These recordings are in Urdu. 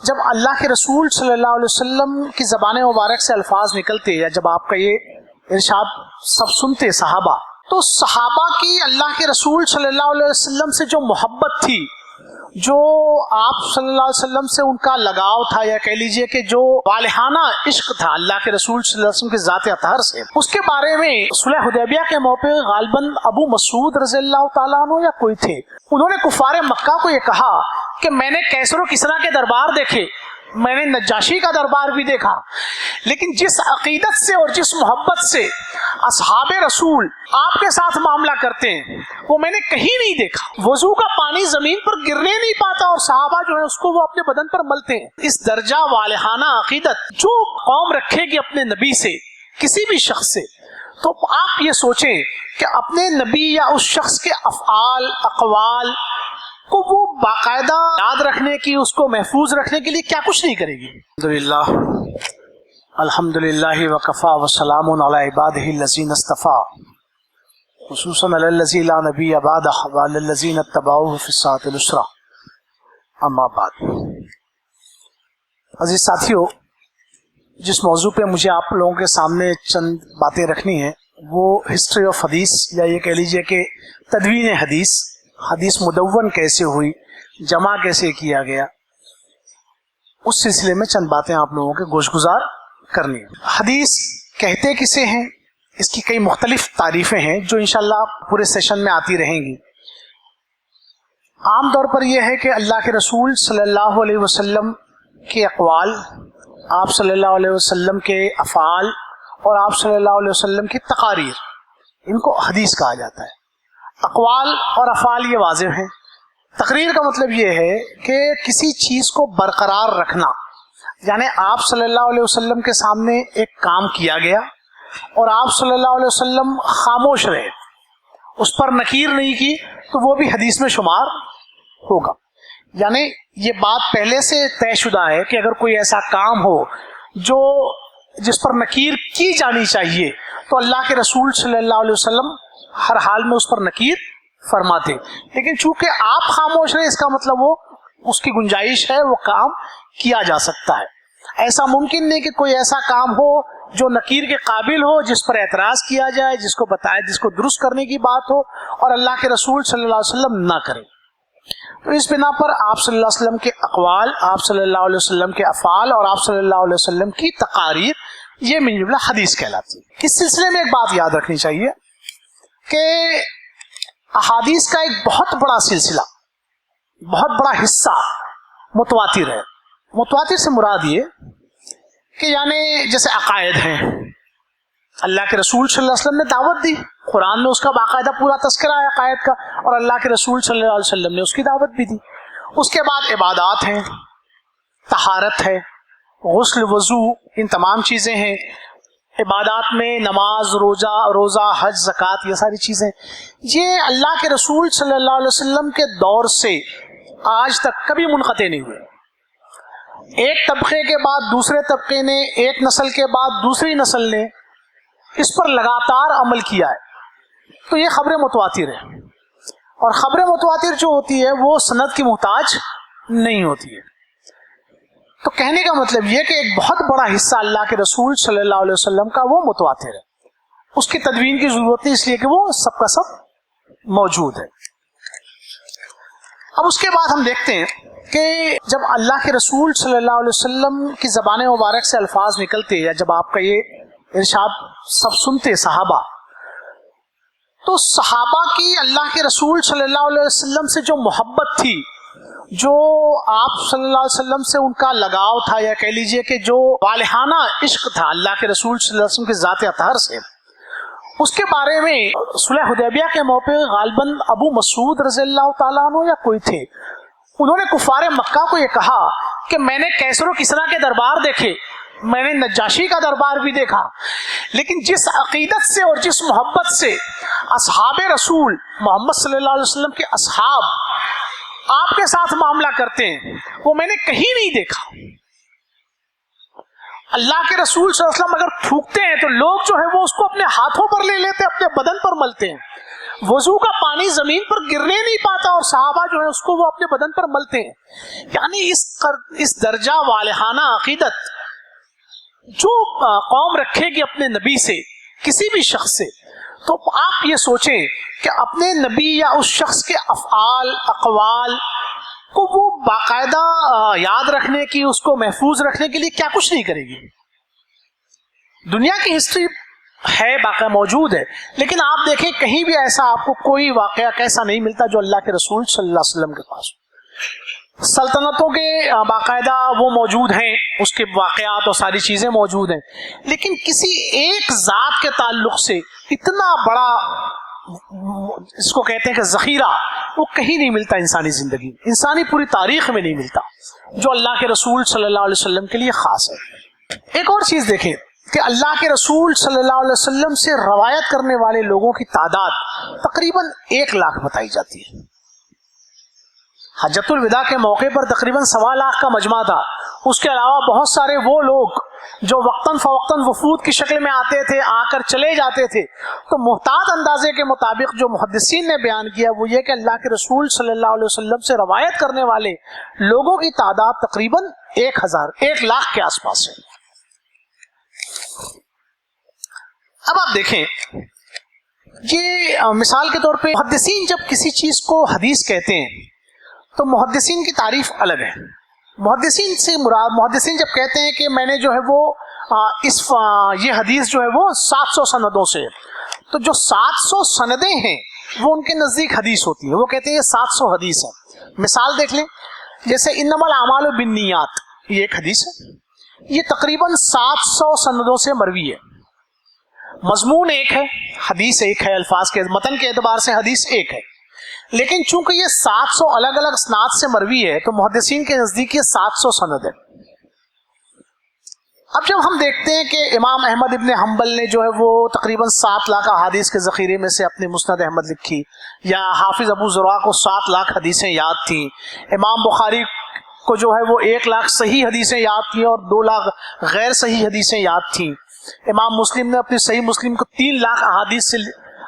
جب اللہ کے رسول صلی اللہ علیہ وسلم کی زبان مبارک سے الفاظ نکلتے یا جب آپ کا یہ ارشاد سب سنتے صحابہ، تو صحابہ کی اللہ کے رسول صلی اللہ علیہ وسلم سے جو محبت تھی، جو آپ صلی اللہ علیہ وسلم سے ان کا لگاؤ تھا، یا کہہ لیجئے کہ جو والہانہ عشق تھا اللہ کے رسول صلی اللہ علیہ وسلم کے ذات اطہر سے، اس کے بارے میں صلح حدیبیہ کے موقع غالباً ابو مسعود رضی اللہ تعالیٰ عنہ یا کوئی تھے، انہوں نے کفار مکہ کو یہ کہا کہ میں نے کیسر و کسریٰ کے دربار دیکھے، میں نے نجاشی کا دربار بھی دیکھا، لیکن جس عقیدت سے اور جس محبت سے اصحاب رسول آپ کے ساتھ معاملہ کرتے ہیں وہ میں نے کہیں نہیں دیکھا۔ وضو کا پانی زمین پر گرنے نہیں پاتا اور صحابہ جو ہے اس کو وہ اپنے بدن پر ملتے ہیں۔ اس درجہ والہانہ عقیدت جو قوم رکھے گی اپنے نبی سے، کسی بھی شخص سے، تو آپ یہ سوچیں کہ اپنے نبی یا اس شخص کے افعال اقوال کو وہ باقاعدہ یاد رکھنے کی، اس کو محفوظ رکھنے کے لیے کیا کچھ نہیں کرے گی۔ الحمدللہ وکفا وسلام علی عبادہ الذین اصطفیٰ خصوصاً علی الذی لا نبی بعدہ وعلی الذین اتبعوہ فی الساعۃ العسرہ، اما بعد۔ عزیز ساتھیو، جس موضوع پہ مجھے آپ لوگوں کے سامنے چند باتیں رکھنی ہیں وہ ہسٹری آف حدیث، یا یہ کہہ لیجئے کہ تدوین حدیث، حدیث مدون کیسے ہوئی، جمع کیسے کیا گیا، اس سلسلے میں چند باتیں آپ لوگوں کے گوش گزار کرنی ہے۔ حدیث کہتے کسے ہیں، اس کی کئی مختلف تعریفیں ہیں جو انشاءاللہ پورے سیشن میں آتی رہیں گی۔ عام طور پر یہ ہے کہ اللہ کے رسول صلی اللہ علیہ وسلم کے اقوال، آپ صلی اللہ علیہ وسلم کے افعال اور آپ صلی اللہ علیہ وسلم کی تقاریر، ان کو حدیث کہا جاتا ہے۔ اقوال اور افعال یہ واضح ہیں۔ تقریر کا مطلب یہ ہے کہ کسی چیز کو برقرار رکھنا، یعنی آپ صلی اللہ علیہ وسلم کے سامنے ایک کام کیا گیا اور آپ صلی اللہ علیہ وسلم خاموش رہے، اس پر نکیر نہیں کی، تو وہ بھی حدیث میں شمار ہوگا۔ یعنی یہ بات پہلے سے طے شدہ ہے کہ اگر کوئی ایسا کام ہو جو جس پر نکیر کی جانی چاہیے تو اللہ کے رسول صلی اللہ علیہ وسلم ہر حال میں اس پر نکیر فرماتے، لیکن چونکہ آپ خاموش رہے، اس کا مطلب وہ اس کی گنجائش ہے، وہ کام کیا جا سکتا ہے۔ ایسا ممکن نہیں کہ کوئی ایسا کام ہو جو نکیر کے قابل ہو، جس پر اعتراض کیا جائے، جس کو بتائے، جس کو درست کرنے کی بات ہو، اور اللہ کے رسول صلی اللہ علیہ وسلم نہ کرے۔ تو اس بنا پر آپ صلی اللہ علیہ وسلم کے اقوال، آپ صلی اللہ علیہ وسلم کے افعال اور آپ صلی اللہ علیہ وسلم کی تقاریر، یہ من جملہ حدیث کہلاتی ہے۔ اس سلسلے میں ایک بات یاد رکھنی چاہیے کہ احادیث کا ایک بہت بڑا سلسلہ، بہت بڑا حصہ متواتر ہے۔ متواتر سے مراد یہ کہ یعنی جیسے عقائد ہیں، اللہ کے رسول صلی اللہ علیہ وسلم نے دعوت دی، قرآن میں اس کا باقاعدہ پورا تذکرہ ہے عقائد کا، اور اللہ کے رسول صلی اللہ علیہ وسلم نے اس کی دعوت بھی دی۔ اس کے بعد عبادات ہیں، طہارت ہے، غسل، وضو، ان تمام چیزیں ہیں۔ عبادات میں نماز، روزہ، حج، زکوٰۃ، یہ ساری چیزیں یہ اللہ کے رسول صلی اللہ علیہ وسلم کے دور سے آج تک کبھی منقطع نہیں ہوئے۔ ایک طبقے کے بعد دوسرے طبقے نے، ایک نسل کے بعد دوسری نسل نے اس پر لگاتار عمل کیا ہے، تو یہ خبر متواتر ہے۔ اور خبر متواتر جو ہوتی ہے وہ سند کی محتاج نہیں ہوتی ہے۔ تو کہنے کا مطلب یہ کہ ایک بہت بڑا حصہ اللہ کے رسول صلی اللہ علیہ وسلم کا وہ متواتر ہے، اس کی تدوین کی ضرورت نہیں، اس لیے کہ وہ سب کا سب موجود ہے۔ اب اس کے بعد ہم دیکھتے ہیں کہ جب اللہ کے رسول صلی اللہ علیہ وسلم کی زبان مبارک سے الفاظ نکلتے یا جب آپ کا یہ ارشاد سب سنتے صحابہ، تو صحابہ کی اللہ کے رسول صلی اللہ علیہ وسلم سے جو محبت تھی، جو آپ صلی اللہ علیہ وسلم سے ان کا لگاؤ تھا، یا کہہ لیجئے کہ جو والہانہ عشق تھا اللہ کے رسول صلی اللہ علیہ وسلم کے ذات اطہر سے، اس کے بارے میں صلح حدیبیہ کے موقع غالباً ابو مسعود رضی اللہ تعالیٰ عنہ یا کوئی تھے، انہوں نے کفار مکہ کو یہ کہا کہ میں نے کیسر و کسریٰ کے دربار دیکھے، میں نے نجاشی کا دربار بھی دیکھا، لیکن جس عقیدت سے اور جس محبت سے اصحاب رسول محمد صلی اللہ علیہ وسلم کے اصحاب آپ کے ساتھ معاملہ کرتے ہیں وہ میں نے کہیں نہیں دیکھا۔ اللہ کے رسول صلی اللہ علیہ وسلم اگر تھوکتے ہیں تو لوگ جو ہے وہ اس کو اپنے ہاتھوں پر لے لیتے، اپنے بدن پر ملتے ہیں، وضو کا پانی زمین پر گرنے نہیں پاتا اور صحابہ جو ہے اس کو وہ اپنے بدن پر ملتے ہیں. یعنی اس درجہ والہانہ عقیدت جو قوم رکھے گی اپنے نبی سے, کسی بھی شخص سے, تو آپ یہ سوچیں کہ اپنے نبی یا اس شخص کے افعال اقوال کو وہ باقاعدہ یاد رکھنے کی, اس کو محفوظ رکھنے کے لیے کیا کچھ نہیں کرے گی. دنیا کی ہسٹری ہے, باقی موجود ہے, لیکن آپ دیکھیں کہیں بھی ایسا آپ کو کوئی واقعہ کیسا نہیں ملتا جو اللہ کے رسول صلی اللہ علیہ وسلم کے پاس. سلطنتوں کے باقاعدہ وہ موجود ہیں, اس کے واقعات اور ساری چیزیں موجود ہیں, لیکن کسی ایک ذات کے تعلق سے اتنا بڑا اس کو کہتے ہیں کہ ذخیرہ وہ کہیں نہیں ملتا انسانی زندگی, انسانی پوری تاریخ میں نہیں ملتا جو اللہ کے رسول صلی اللہ علیہ وسلم کے لیے خاص ہے. ایک اور چیز دیکھیں کہ اللہ کے رسول صلی اللہ علیہ وسلم سے روایت کرنے والے لوگوں کی تعداد تقریباً 1 لاکھ بتائی جاتی ہے. حجۃ الوداع کے موقع پر تقریباً 1.25 لاکھ کا مجمع تھا. اس کے علاوہ بہت سارے وہ لوگ جو وقتاً فوقتاً وفود کی شکل میں آتے تھے, آ کر چلے جاتے تھے. تو محتاط اندازے کے مطابق جو محدثین نے بیان کیا وہ یہ کہ اللہ کے رسول صلی اللہ علیہ وسلم سے روایت کرنے والے لوگوں کی تعداد تقریباً 1 لاکھ کے آس پاس ہے. اب آپ دیکھیں, یہ مثال کے طور پہ محدثین جب کسی چیز کو حدیث کہتے ہیں تو محدثین کی تعریف الگ ہے. محدثین سے مراد, محدثین جب کہتے ہیں کہ میں نے جو ہے وہ یہ حدیث جو ہے وہ 700 سندوں سے, تو جو 700 سندیں ہیں وہ ان کے نزدیک حدیث ہوتی ہیں. وہ کہتے ہیں یہ 700 حدیث ہیں. مثال دیکھ لیں, جیسے انما الاعمال بالنیات, یہ ایک حدیث ہے, یہ تقریباً 700 سندوں سے مروی ہے. مضمون ایک ہے, حدیث ایک ہے, الفاظ کے متن کے اعتبار سے حدیث ایک ہے, لیکن چونکہ یہ 700 الگ الگ اسناد سے مروی ہے تو محدثین کے نزدیک یہ 700 سند ہے. اب جب ہم دیکھتے ہیں کہ امام احمد ابن حنبل نے جو ہے وہ تقریباً 7 لاکھ احادیث کے ذخیرے میں سے اپنی مسند احمد لکھی, یا حافظ ابو زرع کو 7 لاکھ حدیثیں یاد تھیں, امام بخاری کو جو ہے وہ 1 لاکھ صحیح حدیثیں یاد تھیں اور 2 لاکھ غیر صحیح حدیثیں یاد تھیں, امام مسلم نے اپنی صحیح مسلم کو 3 لاکھ احادیث سے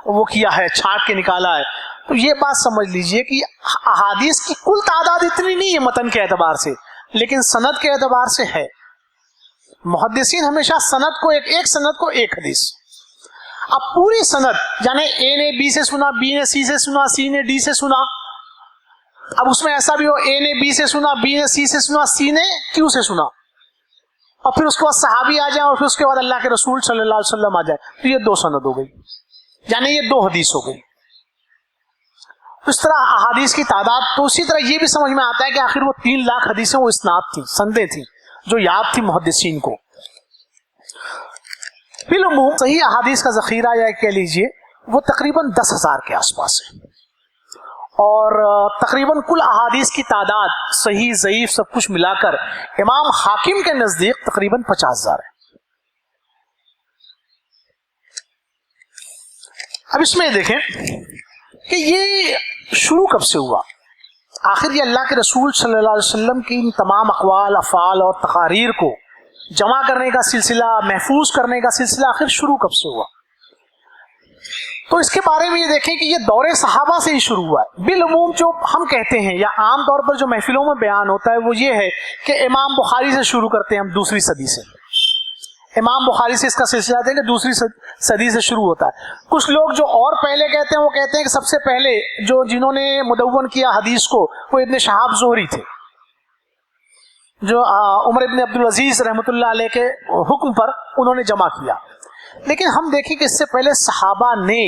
وہ کیا ہے, چھانٹ کے نکالا ہے. تو یہ بات سمجھ لیجئے کہ احادیث کی کل تعداد اتنی نہیں ہے متن کے اعتبار سے, لیکن سند کے اعتبار سے ہے. محدثین ہمیشہ سند کو ایک سند کو ایک حدیث. اب پوری سند یعنی اے نے بی سے سنا, بی نے سی سے سنا, سی نے ڈی سے سنا. اب اس میں ایسا بھی ہو اے نے بی سے سنا, بی نے سی سے سنا, سی نے کیو سے سنا, اور پھر اس کے بعد صحابی آ جائیں اور پھر اس کے بعد اللہ کے رسول صلی اللہ علیہ وسلم آ جائے, تو یہ 2 سند ہو گئی, یعنی یہ 2 حدیث ہو گئی. اس طرح احادیث کی تعداد. تو اسی طرح یہ بھی سمجھ میں آتا ہے کہ آخر وہ 3 لاکھ حدیثیں وہ اسناد تھیں, سندیں تھیں جو یاد تھی محدثین کو. بالعموم صحیح احادیث کا ذخیرہ یا کہہ لیجئے وہ تقریباً 10,000 کے آس پاس ہے, اور تقریباً کل احادیث کی تعداد صحیح ضعیف سب کچھ ملا کر امام حاکم کے نزدیک تقریباً 50,000 ہے. اب اس میں دیکھیں کہ یہ شروع کب سے ہوا. آخر یہ اللہ کے رسول صلی اللہ علیہ وسلم کی ان تمام اقوال, افعال اور تقاریر کو جمع کرنے کا سلسلہ, محفوظ کرنے کا سلسلہ آخر شروع کب سے ہوا. تو اس کے بارے میں یہ دیکھیں کہ یہ دور صحابہ سے ہی شروع ہوا ہے. بالعموم جو ہم کہتے ہیں یا عام طور پر جو محفلوں میں بیان ہوتا ہے وہ یہ ہے کہ امام بخاری سے شروع کرتے ہیں ہم, 2 صدی سے. امام بخاری سے اس کا سلسلہ ہے کہ 2 صدی سے شروع ہوتا ہے. کچھ لوگ جو اور پہلے کہتے ہیں وہ کہتے ہیں کہ سب سے پہلے جنہوں نے مدون کیا حدیث کو وہ ابن شہاب زہری تھے, جو عمر ابن عبدالعزیز رحمۃ اللہ علیہ کے حکم پر انہوں نے جمع کیا. لیکن ہم دیکھیں کہ اس سے پہلے صحابہ نے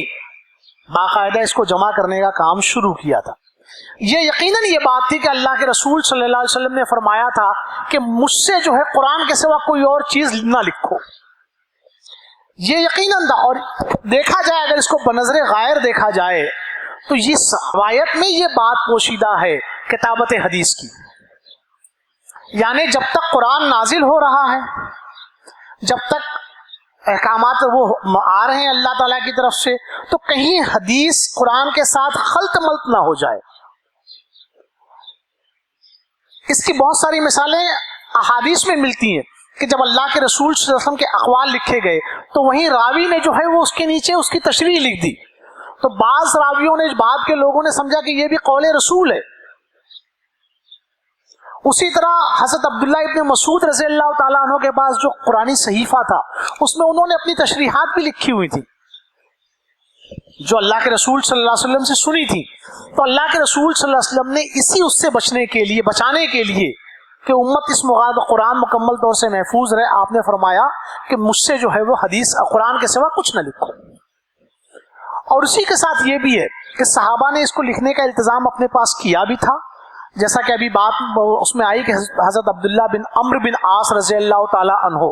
باقاعدہ اس کو جمع کرنے کا کام شروع کیا تھا. یہ یقیناً یہ بات تھی کہ اللہ کے رسول صلی اللہ علیہ وسلم نے فرمایا تھا کہ مجھ سے جو ہے قرآن کے سوا کوئی اور چیز نہ لکھو. یہ یقیناً تھا, اور دیکھا جائے اگر اس کو بنظر غائر دیکھا جائے تو یہ روایت میں یہ بات پوشیدہ ہے کتابت حدیث کی. یعنی جب تک قرآن نازل ہو رہا ہے, جب تک احکامات وہ آ رہے ہیں اللہ تعالیٰ کی طرف سے, تو کہیں حدیث قرآن کے ساتھ خلط ملط نہ ہو جائے. اس کی بہت ساری مثالیں احادیث میں ملتی ہیں کہ جب اللہ کے رسول صلی اللہ علیہ وسلم کے اقوال لکھے گئے تو وہیں راوی نے جو ہے وہ اس کے نیچے اس کی تشریح لکھ دی. تو بعض راویوں نے، بعد کے لوگوں نے سمجھا کہ یہ بھی قول رسول ہے. اسی طرح حضرت عبداللہ ابن مسعود رضی اللہ تعالیٰ عنہ کے پاس جو قرآنی صحیفہ تھا اس میں انہوں نے اپنی تشریحات بھی لکھی ہوئی تھی جو اللہ کے رسول صلی اللہ علیہ وسلم سے سنی تھی. تو اللہ کے رسول صلی اللہ علیہ وسلم نے اسی اس سے بچانے کے لیے کہ امت اس قرآن مکمل طور سے محفوظ رہے، آپ نے فرمایا کہ مجھ سے جو ہے وہ حدیث قرآن کے سوا کچھ نہ لکھو. اور اسی کے ساتھ یہ بھی ہے کہ صحابہ نے اس کو لکھنے کا التزام اپنے پاس کیا بھی تھا، جیسا کہ ابھی بات اس میں آئی کہ حضرت عبداللہ بن عمرو بن عاص رضی اللہ تعالی عنہ،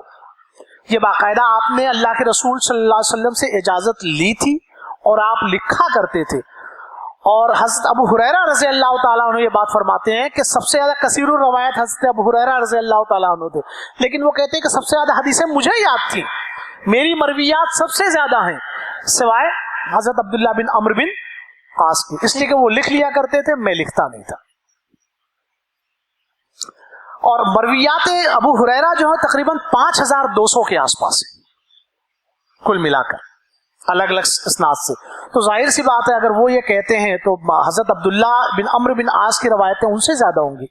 یہ باقاعدہ آپ نے اللہ کے رسول صلی اللہ علیہ وسلم سے اجازت لی تھی اور آپ لکھا کرتے تھے. اور حضرت ابو ہریرہ رضی اللہ تعالیٰ عنہ یہ بات فرماتے ہیں کہ سب سے زیادہ کثیر الروایت حضرت ابو ہریرہ رضی اللہ تعالیٰ عنہ تھے، لیکن وہ کہتے ہیں کہ سب سے زیادہ حدیثیں مجھے یاد تھیں، میری مرویات سب سے زیادہ ہیں سوائے حضرت عبداللہ بن عمرو بن عاص کی، اس لیے کہ وہ لکھ لیا کرتے تھے، میں لکھتا نہیں تھا. اور مرویات ابو ہریرہ جو ہے تقریباً 5200 کے آس پاس ہے کل ملا کر، الگ الگ اسناد سے. تو ظاہر سی بات ہے اگر وہ یہ کہتے ہیں تو حضرت عبداللہ بن عمرو بن عاص کی روایتیں ان سے زیادہ ہوں گی،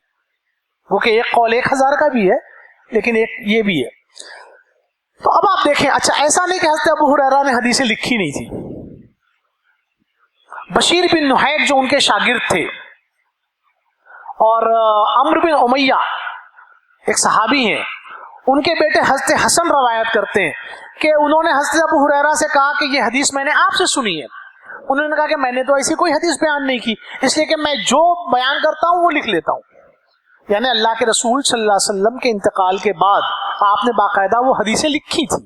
وہ کہ ایک قول 1000 کا بھی ہے لیکن ایک یہ بھی ہے. تو اب آپ دیکھیں، اچھا ایسا نہیں کہ حضرت ابو ہریرہ نے حدیثیں لکھی نہیں تھی. بشیر بن نحیک جو ان کے شاگرد تھے اور عمرو بن امیہ ایک صحابی ہیں، ان کے بیٹے حضرت حسن روایت کرتے ہیں کہ انہوں نے حضرت ابو ہریرہ سے کہا کہ یہ حدیث میں نے آپ سے سنی ہے. انہوں نے کہا کہ میں نے تو ایسی کوئی حدیث بیان نہیں کی، اس لیے کہ میں جو بیان کرتا ہوں وہ لکھ لیتا ہوں. یعنی اللہ کے رسول صلی اللہ علیہ وسلم کے انتقال کے بعد آپ نے باقاعدہ وہ حدیثیں لکھی تھی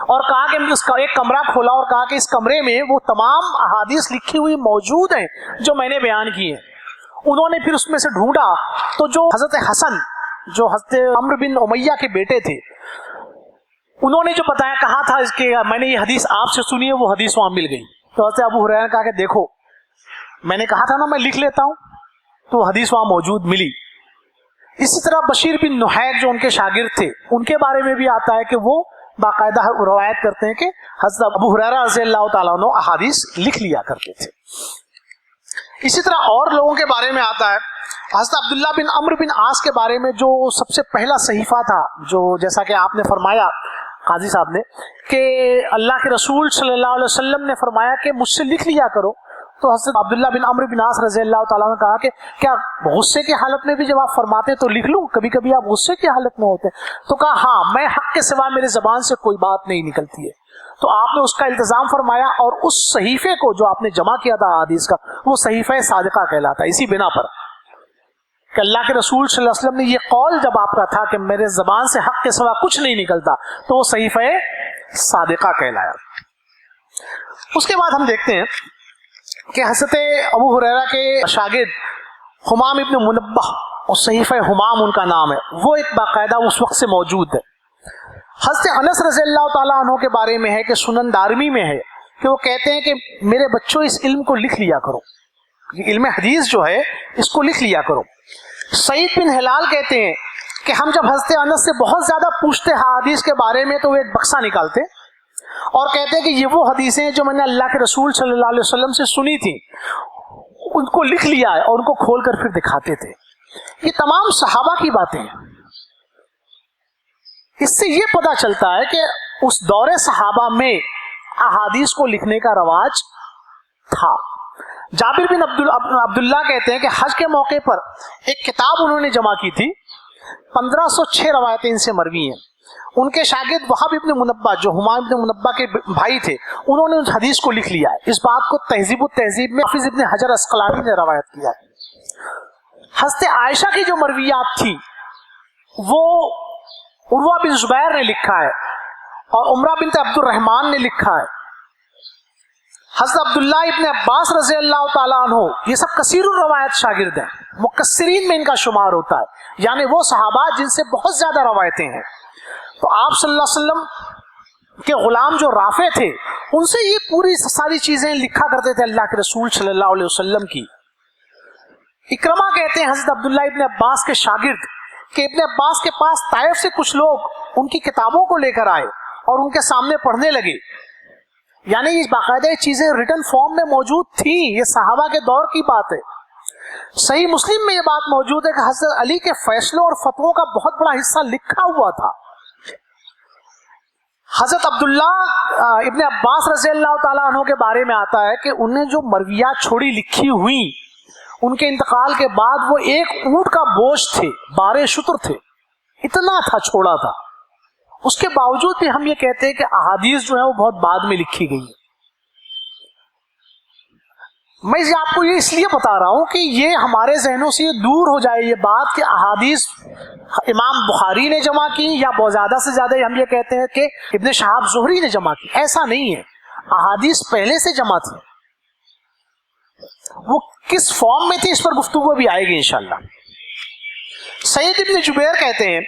اور کہا کہ اس کا ایک کمرہ کھولا اور کہا کہ اس کمرے میں وہ تمام احادیث لکھی ہوئی موجود ہیں جو میں نے بیان کی ہیں. انہوں نے پھر اس میں سے ڈھونڈا تو جو حضرت حسن جو حضرت عمرو بن امیہ کے بیٹے تھے انہوں نے جو بتایا کہا تھا اس کے میں نے یہ حدیث آپ سے سنی ہے، وہ حدیث وہاں مل گئی. تو حضرت ابو ہریرہ نے کہا کہ دیکھو میں نے کہا تھا نا میں لکھ لیتا ہوں، تو حدیث وہاں موجود ملی. اسی طرح بشیر بن نحیک جو ان کے شاگرد تھے ان کے بارے میں بھی آتا ہے کہ وہ باقاعدہ روایت کرتے ہیں کہ حضرت ابو ہریرہ رضی اللہ تعالیٰ عنہ احادیث لکھ لیا کرتے تھے. اسی طرح اور لوگوں کے بارے میں آتا ہے، حضرت عبداللہ بن عمرو بن عاص کے بارے میں جو سب سے پہلا صحیفہ تھا، جو جیسا کہ آپ نے فرمایا قاضی صاحب نے کہ اللہ کے رسول صلی اللہ علیہ وسلم نے فرمایا کہ مجھ سے لکھ لیا کرو، تو حضرت عبداللہ بن عمرو بن عاص رضی اللہ تعالیٰ نے کہا کہ کیا غصے کی حالت میں بھی جب آپ فرماتے تو لکھ لوں، کبھی کبھی آپ غصے کی حالت میں ہوتے؟ تو کہا ہاں، میں حق کے سوا میرے زبان سے کوئی بات نہیں نکلتی ہے. تو آپ نے اس کا التزام فرمایا اور اس صحیفے کو جو آپ نے جمع کیا تھا حدیث کا وہ صحیفہ صادقہ کہلاتا ہے، اسی بنا پر کہ اللہ کے رسول صلی اللہ علیہ وسلم نے یہ قول جب آپ کا تھا کہ میرے زبان سے حق کے سوا کچھ نہیں نکلتا تو وہ صحیفہ صادقہ کہلایا. اس کے بعد ہم دیکھتے ہیں کہ حضرت ابو ہریرہ کے شاگرد حمام ابن منبہ، اور صحیفہ حمام ان کا نام ہے، وہ ایک باقاعدہ اس وقت سے موجود ہے. حضرت انس رضی اللہ تعالیٰ عنہ کے بارے میں ہے کہ سنن دارمی میں ہے کہ وہ کہتے ہیں کہ میرے بچوں اس علم کو لکھ لیا کرو، یہ علم حدیث جو ہے اس کو لکھ لیا کرو. سعید بن ہلال کہتے ہیں کہ ہم جب حضرت انس سے بہت زیادہ پوچھتے حدیث کے بارے میں تو وہ ایک بکسا نکالتے اور کہتے ہیں کہ یہ وہ حدیثیں جو میں نے اللہ کے رسول صلی اللہ علیہ وسلم سے سنی تھی ان کو لکھ لیا ہے، اور ان کو کھول کر پھر دکھاتے تھے. یہ تمام صحابہ کی باتیں ہیں. اس سے یہ پتہ چلتا ہے کہ اس دور صحابہ میں احادیث کو لکھنے کا رواج تھا. جابر بن عبداللہ کہتے ہیں کہ حج کے موقع پر ایک کتاب انہوں نے جمع کی تھی، 1506 روایتیں ان سے مروی ہیں. ان کے شاگرد وہب ابن منبہ جو حمام ابن منبہ کے بھائی تھے انہوں نے اس حدیث کو لکھ لیا ہے. اس بات کو تہذیب التہذیب میں حافظ ابن حجر عسقلانی نے روایت کیا ہے. حضرت عائشہ کی جو مرویات تھی وہ عروہ بن زبیر نے لکھا ہے اور عمرہ بنت عبد الرحمن نے لکھا ہے. حضرت عبداللہ ابن عباس رضی اللہ تعالیٰ عنہ یہ سب کثیر الروایت شاگرد ہیں، مکثرین میں ان کا شمار ہوتا ہے، یعنی وہ صحابہ جن سے بہت زیادہ روایتیں ہیں. تو آپ صلی اللہ علیہ وسلم کے غلام جو رافع تھے ان سے یہ پوری ساری چیزیں لکھا کرتے تھے اللہ کے رسول صلی اللہ علیہ وسلم کی. اکرمہ کہتے ہیں حضرت عبداللہ ابن عباس کے شاگرد کہ ابن عباس کے پاس طائف سے کچھ لوگ ان کی کتابوں کو لے کر آئے اور ان کے سامنے پڑھنے لگے. یعنی یہ باقاعدہ چیزیں ریٹن فارم میں موجود تھیں، یہ صحابہ کے دور کی بات ہے. صحیح مسلم میں یہ بات موجود ہے کہ حضرت علی کے فیصلوں اور فتووں کا بہت بڑا حصہ لکھا ہوا تھا. حضرت عبداللہ ابن عباس رضی اللہ تعالیٰ عنہ کے بارے میں آتا ہے کہ انہیں جو مرویات چھوڑی لکھی ہوئی، ان کے انتقال کے بعد وہ ایک اونٹ کا بوجھ تھے، 12 شتر تھے، اتنا تھا چھوڑا تھا. اس کے باوجود بھی ہم یہ کہتے ہیں کہ احادیث جو ہے وہ بہت بعد میں لکھی گئی. میں آپ کو یہ اس لیے بتا رہا ہوں کہ یہ ہمارے ذہنوں سے دور ہو جائے یہ بات کہ احادیث امام بخاری نے جمع کی، یا بہت زیادہ سے زیادہ ہم یہ کہتے ہیں کہ ابن شہاب زہری نے جمع کی. ایسا نہیں ہے، احادیث پہلے سے جمع تھی. وہ کس فارم میں تھی اس پر گفتگو بھی آئے گی انشاءاللہ. سعید ابن جبیر کہتے ہیں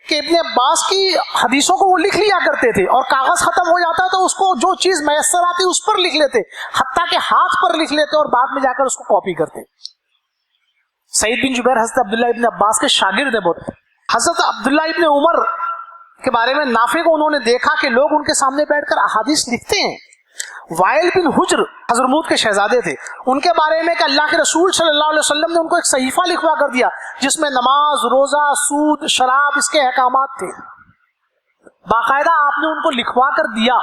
کہ ابن عباس کی حدیثوں کو وہ لکھ لیا کرتے تھے، اور کاغذ ختم ہو جاتا تو اس کو جو چیز میسر آتی اس پر لکھ لیتے، حتیٰ کہ ہاتھ پر لکھ لیتے اور بعد میں جا کر اس کو کاپی کرتے. سعید بن جبیر حضرت عبداللہ ابن عباس کے شاگرد ہیں بہت. حضرت عبداللہ ابن عمر کے بارے میں نافع کو انہوں نے دیکھا کہ لوگ ان کے سامنے بیٹھ کر احادیث لکھتے ہیں. وائل بن حجر حضرموت کے شہزادے تھے، ان کے بارے میں کہ اللہ کے رسول صلی اللہ علیہ وسلم نے ان کو ایک صحیفہ لکھوا کر دیا جس میں نماز، روزہ، سود، شراب اس کے احکامات تھے. باقاعدہ آپ نے ان کو لکھوا کر دیا.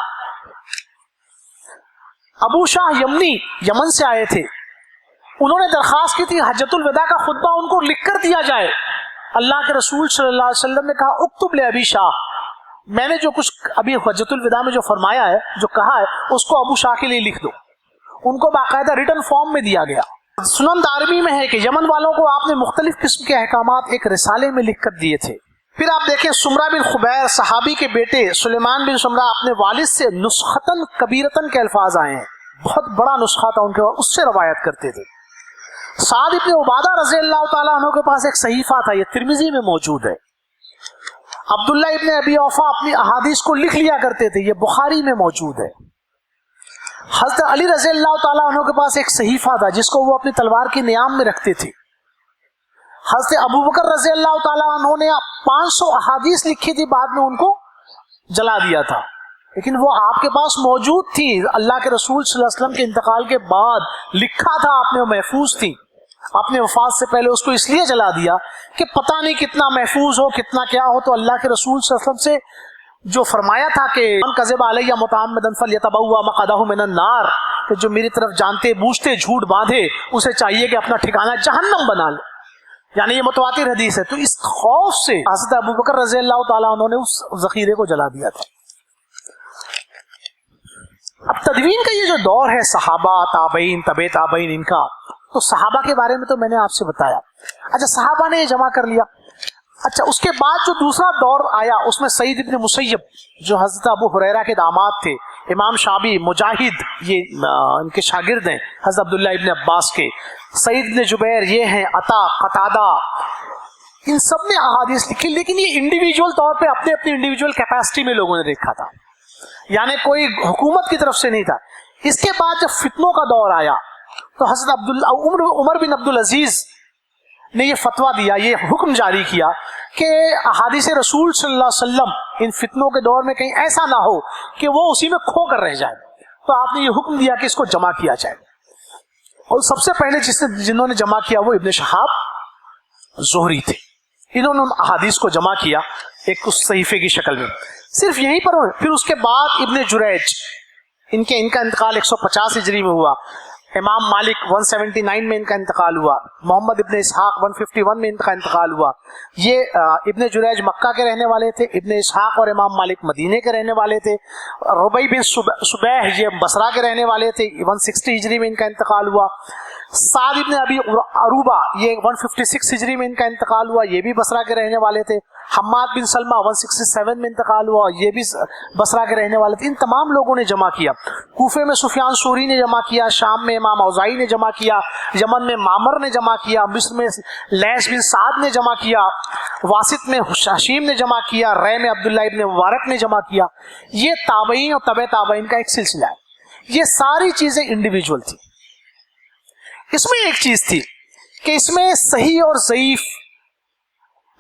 ابو شاہ یمنی یمن سے آئے تھے، انہوں نے درخواست کی تھی حجۃ الوداع کا خطبہ ان کو لکھ کر دیا جائے. اللہ کے رسول صلی اللہ علیہ وسلم نے کہا اکتب لابی شاہ، میں نے جو کچھ ابھی حجۃ الوداع میں جو فرمایا ہے، جو کہا ہے، اس کو ابو شاہ کے لیے لکھ دو. ان کو باقاعدہ ریٹن فارم میں دیا گیا. سنن دارمی میں ہے کہ یمن والوں کو آپ نے مختلف قسم کے احکامات ایک رسالے میں لکھ کر دیے تھے. پھر آپ دیکھیں سمرہ بن خبیر صحابی کے بیٹے سلیمان بن سمرہ اپنے والد سے نسختن کبیرتن کے الفاظ آئے ہیں، بہت بڑا نسخہ تھا ان کے پاس، اس سے روایت کرتے تھے. سعد ابن عبادہ رضی اللہ تعالیٰ عنہ کے پاس ایک صحیفہ تھا، یہ ترمذی میں موجود ہے. عبداللہ ابن ابی اوفا اپنی احادیث کو لکھ لیا کرتے تھے، یہ بخاری میں موجود ہے. حضرت علی رضی اللہ تعالیٰ عنہ کے پاس ایک صحیفہ تھا جس کو وہ اپنی تلوار کی نیام میں رکھتے تھے. حضرت ابو بکر رضی اللہ تعالیٰ عنہ نے 500 احادیث لکھی تھی، بعد میں ان کو جلا دیا تھا، لیکن وہ آپ کے پاس موجود تھی. اللہ کے رسول صلی اللہ علیہ وسلم کے انتقال کے بعد لکھا تھا آپ نے، وہ محفوظ تھی. اپنے وفات سے پہلے اس کو اس لیے جلا دیا کہ پتہ نہیں کتنا محفوظ ہو، کتنا کیا ہو. تو اللہ کے رسول صلی اللہ علیہ وسلم سے جو فرمایا تھا کہ من کذب علی متعمدا فلیتبوأ مقعدہ من النار، کہ جو میری طرف جانتے بوجھتے جھوٹ باندھے اسے چاہیے کہ اپنا ٹھکانہ جہنم بنا لے. یعنی یہ متواتر حدیث ہے. تو اس خوف سے حضرت ابو بکر رضی اللہ تعالیٰ عنہ نے اس ذخیرے کو جلا دیا تھا. اب تدوین کا یہ جو دور ہے، صحابہ، تابعین، تبع تابعین، ان کا، تو صحابہ کے بارے میں تو میں نے آپ سے بتایا. اچھا، صحابہ نے یہ جمع کر لیا. اچھا، اس کے بعد جو دوسرا دور آیا اس میں سعید ابن مسیب جو حضرت ابو ہریرہ کے داماد تھے، امام شعبی، مجاہد، یہ ان کے شاگرد ہیں حضرت عبداللہ ابن عباس کے، سعید ابن جبیر یہ ہیں، عطا، قتادہ، ان سب نے احادیث لکھی. لیکن یہ انڈیویجول طور پہ اپنے اپنی انڈیویجول کیپیسٹی میں لوگوں نے دیکھا تھا، یعنی کوئی حکومت کی طرف سے نہیں تھا. اس کے بعد جب فتنوں کا دور آیا تو حضرت عمر بن عبدالعزیز نے یہ فتویٰ دیا، یہ حکم جاری کیا کہ احادیث رسول صلی اللہ علیہ وسلم ان فتنوں کے دور میں کہیں ایسا نہ ہو کہ وہ اسی میں کھو کر رہ جائے. تو آپ نے یہ حکم دیا کہ اس کو جمع کیا جائے. اور سب سے پہلے جنہوں نے جمع کیا وہ ابن شہاب زہری تھے. انہوں نے احادیث کو جمع کیا ایک اس صحیفے کی شکل میں. صرف یہیں پر. پھر اس کے بعد ابن جریج، ان کا انتقال 150 ہجری میں ہوا. امام مالک 179 میں ان کا انتقال ہوا. محمد ابن اسحاق 151 میں ان کا انتقال ہوا. یہ ابن جریج مکہ کے رہنے والے تھے، ابن اسحاق اور امام مالک مدینے کے رہنے والے تھے. ربیع بن صبیح یہ بصرہ کے رہنے والے تھے، 160 ہجری میں ان کا انتقال ہوا. سعد ابن ابی عروبہ یہ 156 ہجری میں ان کا انتقال ہوا، یہ بھی بصرہ کے رہنے والے تھے. حماد بن سلمہ 167 میں انتقال ہوا، یہ بھی بصرہ کے رہنے والے تھے. ان تمام لوگوں نے جمع کیا. کوفے میں سفیان ثوری نے جمع کیا، شام میں امام اوزاعی نے جمع کیا، یمن میں معمر نے جمع کیا، مصر میں لیث بن سعد نے جمع کیا، واسط میں حشیم نے جمع کیا، رے میں عبداللہ ابن مبارک نے جمع کیا. یہ تابعین اور تبع تابعین کا ایک سلسلہ ہے. یہ ساری چیزیں انڈیویجول تھی. اس میں ایک چیز تھی کہ اس میں صحیح اور ضعیف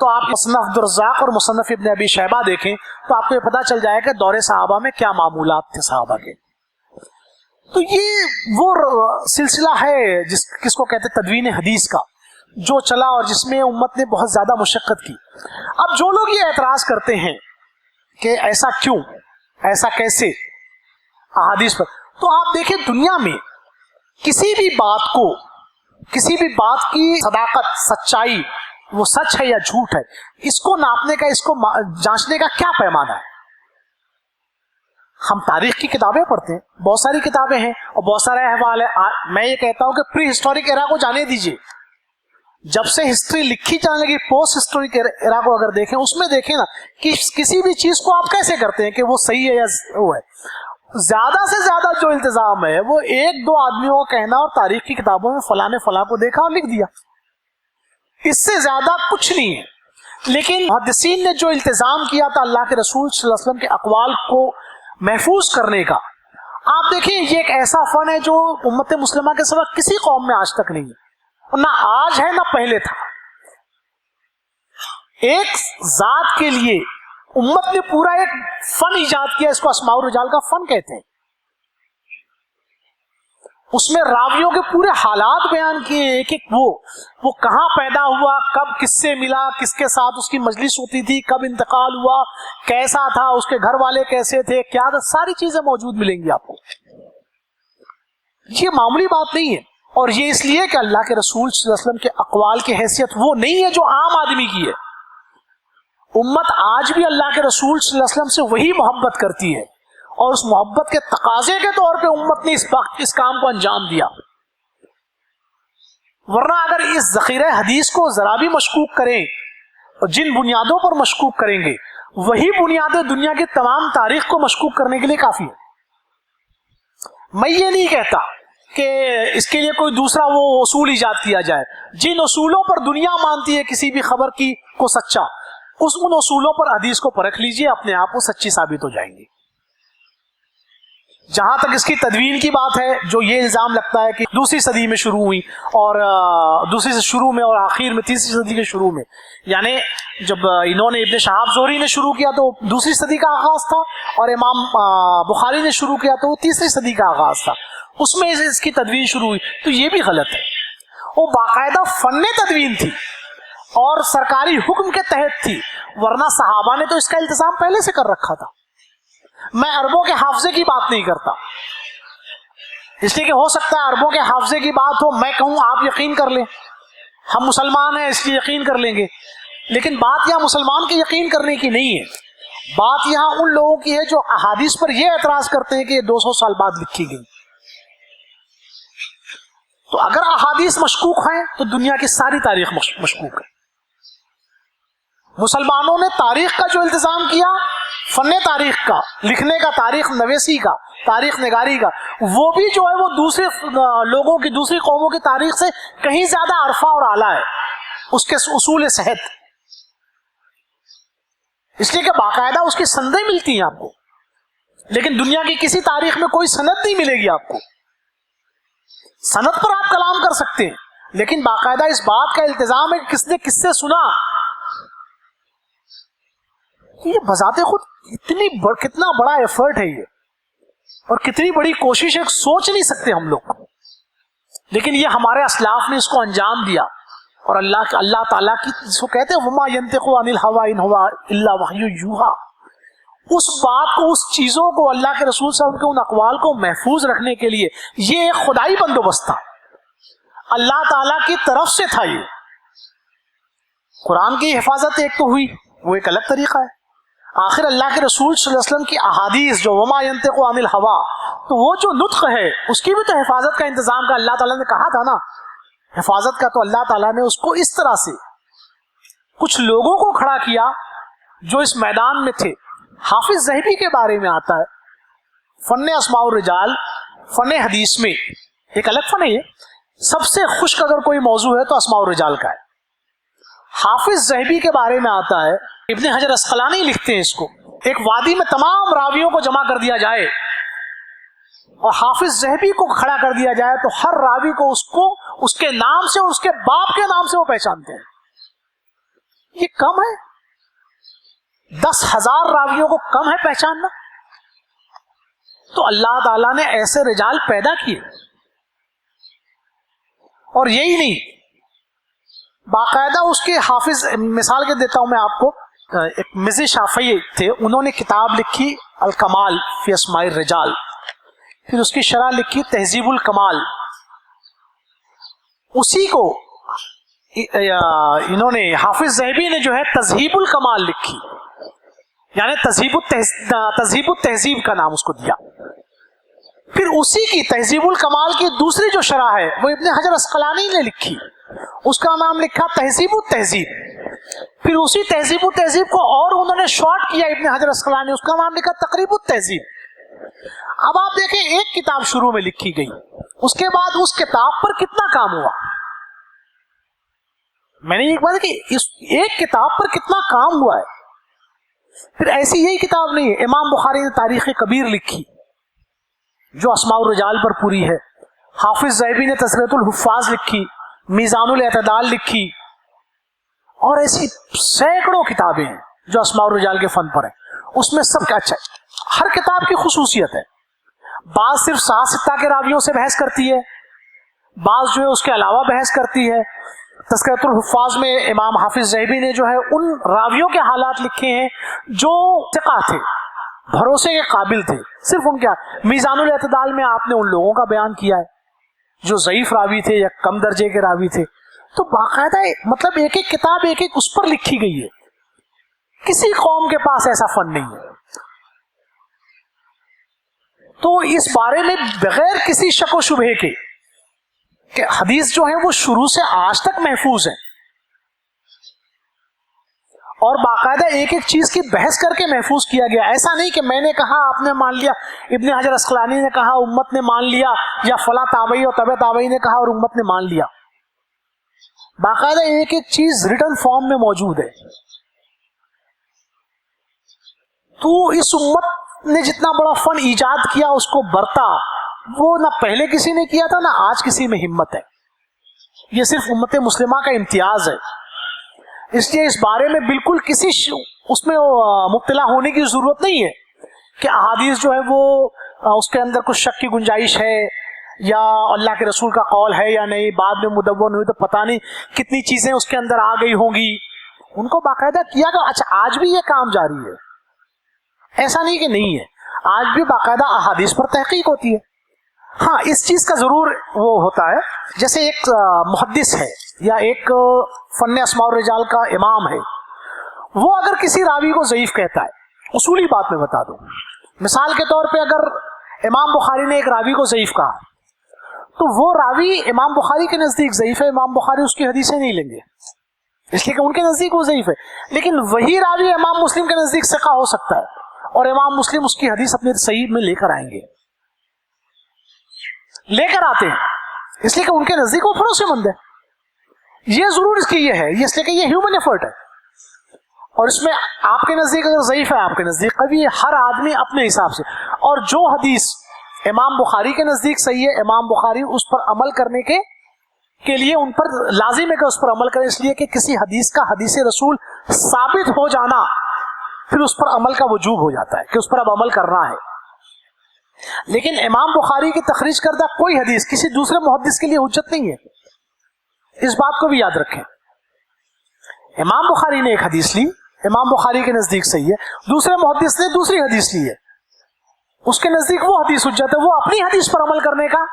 تو آپ مصنف عبدالرزاق اور مصنف ابن ابی شیبہ دیکھیں تو آپ کو یہ پتا چل جائے کہ دور صحابہ میں کیا معمولات تھے صحابہ کے. تو یہ وہ سلسلہ ہے کس کو کہتے تدوین حدیث کا، جو چلا اور جس میں امت نے بہت زیادہ مشقت کی. اب جو لوگ یہ اعتراض کرتے ہیں کہ ایسا کیوں، ایسا کیسے احادیث پر، تو آپ دیکھیں دنیا میں کسی بھی بات کی صداقت، سچائی، وہ سچ ہے یا جھوٹ ہے، اس کو ناپنے کا، اس کو جانچنے کا کیا پیمانہ ہے؟ ہم تاریخ کی کتابیں پڑھتے ہیں، بہت ساری کتابیں ہیں اور بہت سارے احوال ہیں. میں یہ کہتا ہوں کہ پری ہسٹورک ایرا کو جانے دیجیے. جب سے ہسٹری لکھی جانے لگی، پوسٹ ہسٹورک ایرا کو اگر دیکھیں، اس میں دیکھیں نا کہ کسی بھی چیز کو آپ کیسے کرتے ہیں کہ وہ صحیح ہے یا وہ ہے. زیادہ سے زیادہ جو التزام ہے وہ ایک دو آدمیوں کو کہنا اور تاریخ کی کتابوں میں فلاں نے فلاں کو دیکھا اور لکھ دیا، اس سے زیادہ کچھ نہیں ہے. لیکن محدثین نے جو التزام کیا تھا اللہ کے رسول صلی اللہ علیہ وسلم کے اقوال کو محفوظ کرنے کا، آپ دیکھیں یہ ایک ایسا فن ہے جو امت مسلمہ کے سوا کسی قوم میں آج تک نہیں ہے، نہ آج ہے نہ پہلے تھا. ایک ذات کے لیے امت نے پورا ایک فن ایجاد کیا، اس کو اسماء الرجال کا فن کہتے ہیں. اس میں راویوں کے پورے حالات بیان کیے ہیں کہ وہ کہاں پیدا ہوا، کب کس سے ملا، کس کے ساتھ اس کی مجلس ہوتی تھی، کب انتقال ہوا، کیسا تھا، اس کے گھر والے کیسے تھے، کیا تھا، ساری چیزیں موجود ملیں گی آپ کو. یہ معمولی بات نہیں ہے، اور یہ اس لیے کہ اللہ کے رسول صلی اللہ علیہ وسلم کے اقوال کی حیثیت وہ نہیں ہے جو عام آدمی کی ہے. امت آج بھی اللہ کے رسول صلی اللہ علیہ وسلم سے وہی محبت کرتی ہے، اور اس محبت کے تقاضے کے طور پہ امت نے اس کام کو انجام دیا. ورنہ اگر اس ذخیرہ حدیث کو ذرا بھی مشکوک کریں، اور جن بنیادوں پر مشکوک کریں گے وہی بنیادیں دنیا کی تمام تاریخ کو مشکوک کرنے کے لیے کافی ہے. میں یہ نہیں کہتا کہ اس کے لیے کوئی دوسرا وہ اصول ایجاد کیا جائے. جن اصولوں پر دنیا مانتی ہے کسی بھی خبر کی کو سچا، ان اصولوں پر حدیث کو پرکھ لیجئے، اپنے آپ کو سچی ثابت ہو جائیں گی. جہاں تک اس کی تدوین کی بات ہے، جو یہ الزام لگتا ہے کہ دوسری صدی میں شروع ہوئی، اور دوسری سے شروع میں اور آخر میں تیسری صدی کے شروع میں، یعنی جب انہوں نے ابن شہاب زہری نے شروع کیا تو دوسری صدی کا آغاز تھا، اور امام بخاری نے شروع کیا تو وہ تیسری صدی کا آغاز تھا، اس میں اس کی تدوین شروع ہوئی. تو یہ بھی غلط ہے. وہ باقاعدہ فن تدوین تھی اور سرکاری حکم کے تحت تھی، ورنہ صحابہ نے تو اس کا التزام پہلے سے کر رکھا تھا. میں عربوں کے حافظے کی بات نہیں کرتا، اس لیے کہ ہو سکتا ہے عربوں کے حافظے کی بات ہو، میں کہوں آپ یقین کر لیں، ہم مسلمان ہیں اس لیے یقین کر لیں گے. لیکن بات یہاں مسلمان کے یقین کرنے کی نہیں ہے، بات یہاں ان لوگوں کی ہے جو احادیث پر یہ اعتراض کرتے ہیں کہ یہ 200 سال بعد لکھی گئی. تو اگر احادیث مشکوک ہیں تو دنیا کی ساری تاریخ مشکوک ہے. مسلمانوں نے تاریخ کا جو التزام کیا، فن تاریخ کا، لکھنے کا، تاریخ نویسی کا، تاریخ نگاری کا، وہ بھی جو ہے وہ دوسرے لوگوں کی، دوسری قوموں کی تاریخ سے کہیں زیادہ عرفہ اور اعلیٰ ہے اس کے اصول صحت. اس لیے کہ باقاعدہ اس کی سندیں ملتی ہیں آپ کو، لیکن دنیا کی کسی تاریخ میں کوئی سند نہیں ملے گی آپ کو. سند پر آپ کلام کر سکتے ہیں، لیکن باقاعدہ اس بات کا التزام ہے کہ کس نے کس سے سنا. یہ بذات خود کتنا بڑا ایفرٹ ہے یہ، اور کتنی بڑی کوشش ہے، سوچ نہیں سکتے ہم لوگ. لیکن یہ ہمارے اسلاف نے اس کو انجام دیا، اور اللہ تعالیٰ کی جس کو کہتے ہیں وما ينطق عن الهوى ان هو الا وحی یوحى، اس بات کو، اس چیزوں کو، اللہ کے رسول صلی اللہ علیہ وسلم کے ان اقوال کو محفوظ رکھنے کے لیے یہ ایک خدائی بندوبست تھا، اللہ تعالیٰ کی طرف سے تھا. یہ قرآن کی حفاظت ایک تو ہوئی، وہ ایک الگ طریقہ ہے. آخر اللہ کے رسول صلی اللہ علیہ وسلم کی احادیث جو وما ينطق عن الهوى، تو وہ جو نطق ہے اس کی بھی تو حفاظت کا انتظام کا اللہ تعالیٰ نے کہا تھا نا. حفاظت کا تو اللہ تعالیٰ نے اس کو اس طرح سے کچھ لوگوں کو کھڑا کیا جو اس میدان میں تھے. حافظ ذہبی کے بارے میں آتا ہے، فن اسماء الرجال، فن حدیث میں ایک الگ فن ہے. سب سے خشک اگر کوئی موضوع ہے تو اسماء الرجال کا ہے. حافظ ذہبی کے بارے میں آتا ہے، ابن حجر عسقلانی لکھتے ہیں اس کو، ایک وادی میں تمام راویوں کو جمع کر دیا جائے اور حافظ ذہبی کو کھڑا کر دیا جائے تو ہر راوی کو اس کے نام سے، اس کے باپ کے نام سے وہ پہچانتے ہیں. یہ کم ہے؟ 10,000 راویوں کو کم ہے پہچاننا؟ تو اللہ تعالیٰ نے ایسے رجال پیدا کیے. اور یہی نہیں، باقاعدہ اس کے حافظ، مثال کے دیتا ہوں میں آپ کو، ایک مزی شافعی تھے، انہوں نے کتاب لکھی الکمال فی اسماء الرجال، پھر اس کی شرح لکھی تہذیب الکمال. اسی کو انہوں نے حافظ ذہبی نے جو ہے تذہیب الکمال لکھی، یعنی تہذیب التہذیب کا نام اس کو دیا. پھر اسی کی تہذیب الکمال کی دوسری جو شرح ہے وہ ابن حجر عسقلانی نے لکھی، اس کا نام لکھا تہذیب التہذیب. پھر اسی تہذیب التہذیب کو اور انہوں نے شارٹ کیا ابن حجر عسقلانی، اس کا نام لکھا تقریب التہذیب. اب آپ دیکھیں ایک کتاب شروع میں لکھی گئی، اس کے بعد اس کتاب پر کتنا کام ہوا. میں نے ایک بات کہ اس ایک کتاب پر کتنا کام ہوا ہے. پھر ایسی یہی کتاب نہیں ہے، امام بخاری نے تاریخ کبیر لکھی جو اسماء الرجال پر پوری ہے. حافظ ذہبی نے تذکرۃ الحفاظ لکھی، میزان الاعتدال لکھی، اور ایسی سینکڑوں کتابیں ہیں جو اسماء الرجال کے فن پر ہیں. اس میں سب کا اچھا ہے، ہر کتاب کی خصوصیت ہے. بعض صرف ستہ کے راویوں سے بحث کرتی ہے، بعض جو ہے اس کے علاوہ بحث کرتی ہے. تذکرۃ الحفاظ میں امام حافظ ذہبی نے جو ہے ان راویوں کے حالات لکھے ہیں جو ثقہ تھے، بھروسے کے قابل تھے، صرف ان کیا. میزان الاعتدال میں آپ نے ان لوگوں کا بیان کیا ہے جو ضعیف راوی تھے یا کم درجے کے راوی تھے. تو باقاعدہ مطلب ایک ایک کتاب ایک ایک اس پر لکھی گئی ہے. کسی قوم کے پاس ایسا فن نہیں ہے. تو اس بارے میں بغیر کسی شک و شبہے کے کہ حدیث جو ہے وہ شروع سے آج تک محفوظ ہے، اور باقاعدہ ایک ایک چیز کی بحث کر کے محفوظ کیا گیا. ایسا نہیں کہ میں نے کہا آپ نے مان لیا، ابن حجر عسقلانی نے کہا امت نے مان لیا، یا فلاں تابعی اور تبع تابعی نے کہا اور امت نے مان لیا. باقاعدہ ایک ایک چیز ریٹن فارم میں موجود ہے. تو اس امت نے جتنا بڑا فن ایجاد کیا، اس کو برتا، وہ نہ پہلے کسی نے کیا تھا نہ آج کسی میں ہمت ہے. یہ صرف امت مسلمہ کا امتیاز ہے. اس لیے اس بارے میں بالکل کسی اس میں مبتلا ہونے کی ضرورت نہیں ہے کہ احادیث جو ہے وہ اس کے اندر کچھ شک کی گنجائش ہے، یا اللہ کے رسول کا قول ہے یا نہیں، بعد میں مدون ہوئی تو پتہ نہیں کتنی چیزیں اس کے اندر آ گئی ہوں گی. ان کو باقاعدہ کیا گیا. اچھا آج بھی یہ کام جاری ہے، ایسا نہیں کہ نہیں ہے، آج بھی باقاعدہ احادیث پر تحقیق ہوتی ہے. ہاں اس چیز کا ضرور وہ ہوتا ہے، جیسے ایک محدث ہے یا ایک فن اسماء الرجال کا امام ہے، وہ اگر کسی راوی کو ضعیف کہتا ہے، اصولی بات میں بتا دوں، مثال کے طور پہ اگر امام بخاری نے ایک راوی کو ضعیف کہا تو وہ راوی امام بخاری کے نزدیک ضعیف ہے، امام بخاری اس کی حدیثیں نہیں لیں گے اس لیے کہ ان کے نزدیک وہ ضعیف ہے. لیکن وہی راوی امام مسلم کے نزدیک ثقہ ہو سکتا ہے، اور امام مسلم اس کی حدیث اپنے صحیح میں لے کر آئیں گے، لے کر آتے ہیں، اس لیے کہ ان کے نزدیک وہ بھروسے مند ہے. یہ ضرور اس کی یہ ہے، اس لیے کہ یہ ہیومن ایفرٹ ہے، اور اس میں آپ کے نزدیک اگر ضعیف ہے، آپ کے نزدیک قوی ہے، ہر آدمی اپنے حساب سے. اور جو حدیث امام بخاری کے نزدیک صحیح ہے، امام بخاری اس پر عمل کرنے کے لیے ان پر لازم ہے کہ اس پر عمل کرے، اس لیے کہ کسی حدیث کا حدیث رسول ثابت ہو جانا پھر اس پر عمل کا وجوب ہو جاتا ہے کہ اس پر اب عمل کرنا ہے. لیکن امام بخاری کی تخریج کردہ کوئی حدیث کسی دوسرے محدث کے لیے حجت نہیں ہے. اس بات کو بھی یاد رکھیں. امام بخاری نے ایک حدیث لی، امام بخاری کے نزدیک صحیح ہے، دوسرے محدث نے دوسری حدیث لی ہے، اس کے نزدیک وہ حدیث حجت ہے، وہ اپنی حدیث پر عمل کرنے کا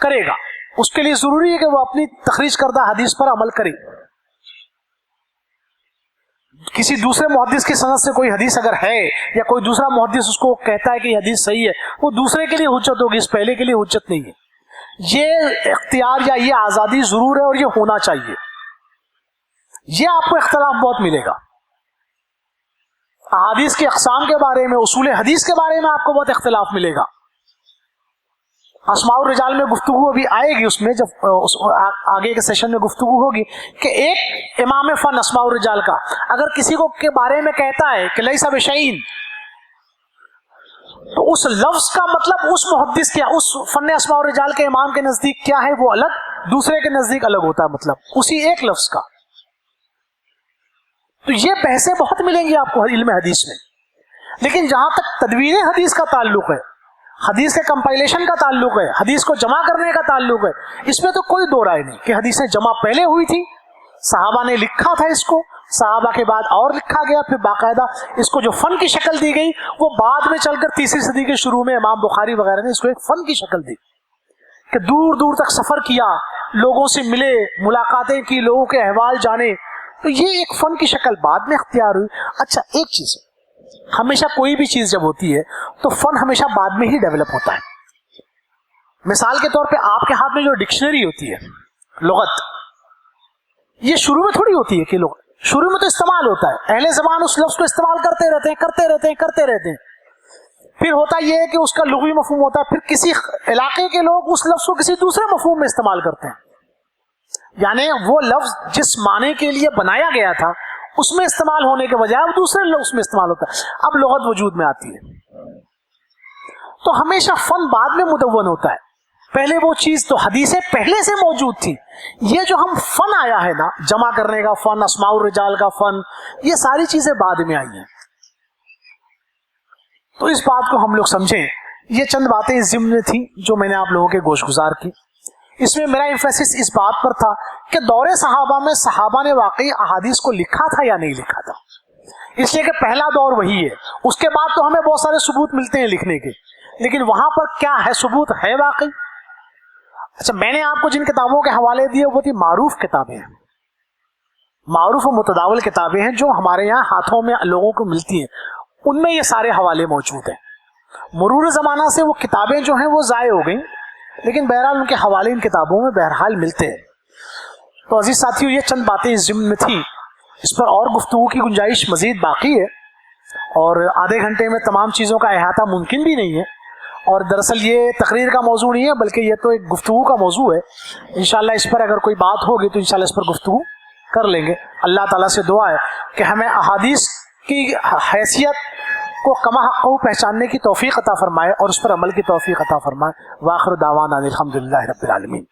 کرے گا. اس کے لیے ضروری ہے کہ وہ اپنی تخریج کردہ حدیث پر عمل کرے. کسی دوسرے محدث کی سند سے کوئی حدیث اگر ہے یا کوئی دوسرا محدث اس کو کہتا ہے کہ یہ حدیث صحیح ہے، وہ دوسرے کے لیے حجت ہوگی، اس پہلے کے لیے حجت نہیں ہے. یہ اختیار یا یہ آزادی ضرور ہے اور یہ ہونا چاہیے. یہ آپ کو اختلاف بہت ملے گا احادیث کی اقسام کے بارے میں، اصول حدیث کے بارے میں آپ کو بہت اختلاف ملے گا. اسماء الرجال میں گفتگو ابھی آئے گی، اس میں جب آگے کے سیشن میں گفتگو ہوگی کہ ایک امام فن اسماء الرجال کا اگر کسی کو کے بارے میں کہتا ہے کہ لیس بشیء، تو اس لفظ کا مطلب اس محدث کیا، اس فن اسماء الرجال کے امام کے نزدیک کیا ہے وہ الگ، دوسرے کے نزدیک الگ ہوتا ہے، مطلب اسی ایک لفظ کا. تو یہ بحثیں بہت ملیں گی آپ کو علم حدیث میں. لیکن جہاں تک تدوین حدیث کا تعلق ہے، حدیث کے کمپائلیشن کا تعلق ہے، حدیث کو جمع کرنے کا تعلق ہے، اس میں تو کوئی دو رائے نہیں کہ حدیثیں جمع پہلے ہوئی تھی، صحابہ نے لکھا تھا اس کو، صحابہ کے بعد اور لکھا گیا، پھر باقاعدہ اس کو جو فن کی شکل دی گئی وہ بعد میں چل کر تیسری صدی کے شروع میں امام بخاری وغیرہ نے اس کو ایک فن کی شکل دی کہ دور دور تک سفر کیا، لوگوں سے ملے، ملاقاتیں کی، لوگوں کے احوال جانے. تو یہ ایک فن کی شکل بعد میں اختیار ہوئی. اچھا ایک چیز ہے، ہمیشہ کوئی بھی چیز جب ہوتی ہے تو فن ہمیشہ بعد میں ہی ڈیولپ ہوتا ہے. مثال کے طور پہ آپ کے ہاتھ میں جو ڈکشنری ہوتی ہے، لغت، یہ شروع میں تھوڑی ہوتی ہے کہ لغت شروع میں تو استعمال ہوتا ہے، اہل زبان اس لفظ کو استعمال کرتے رہتے ہیں. پھر ہوتا یہ ہے کہ اس کا لغوی مفہوم ہوتا ہے، پھر کسی علاقے کے لوگ اس لفظ کو کسی دوسرے مفہوم میں استعمال کرتے ہیں. یعنی وہ لفظ جس معنی کے لیے بنایا گیا تھا اس میں استعمال ہونے کے بجائے اب دوسرے لفظ میں استعمال ہوتا ہے. اب لغت وجود میں آتی ہے. تو ہمیشہ فن بعد میں مدون ہوتا ہے. پہلے وہ چیز تو حدیثیں پہلے سے موجود تھی. یہ جو ہم فن آیا ہے نا، جمع کرنے کا فن، اسماء الرجال کا فن، یہ ساری چیزیں بعد میں آئی ہیں. تو اس بات کو ہم لوگ سمجھیں. یہ چند باتیں اس ضمن میں تھیں جو میں نے آپ لوگوں کے گوش گزار کی. اس میں میرا ایمفیسس اس بات پر تھا کہ دور صحابہ میں صحابہ نے واقعی احادیث کو لکھا تھا یا نہیں لکھا تھا، اس لیے کہ پہلا دور وہی ہے. اس کے بعد تو ہمیں بہت سارے ثبوت ملتے ہیں لکھنے کے، لیکن وہاں پر کیا ہے، ثبوت ہے واقعی. اچھا میں نے آپ کو جن کتابوں کے حوالے دیے وہ تھی معروف کتابیں ہیں، معروف و متداول کتابیں ہیں جو ہمارے یہاں ہاتھوں میں لوگوں کو ملتی ہیں. ان میں یہ سارے حوالے موجود ہیں. مرور زمانہ سے وہ کتابیں جو ہیں وہ ضائع ہو گئیں، لیکن بہرحال ان کے حوالے ان کتابوں میں بہرحال ملتے ہیں. تو عزیز ساتھیو، یہ چند باتیں اس ضمن میں تھیں. اس پر اور گفتگو کی گنجائش مزید باقی ہے، اور آدھے گھنٹے میں تمام چیزوں کا احاطہ ممکن بھی نہیں ہے. اور دراصل یہ تقریر کا موضوع نہیں ہے بلکہ یہ تو ایک گفتگو کا موضوع ہے. انشاءاللہ اس پر اگر کوئی بات ہوگی تو انشاءاللہ اس پر گفتگو کر لیں گے. اللہ تعالیٰ سے دعا ہے کہ ہمیں احادیث کی حیثیت کو کما حق کو پہچاننے کی توفیق عطا فرمائے اور اس پر عمل کی توفیق عطا فرمائے. وآخر دعوانا الحمدللہ رب العالمین.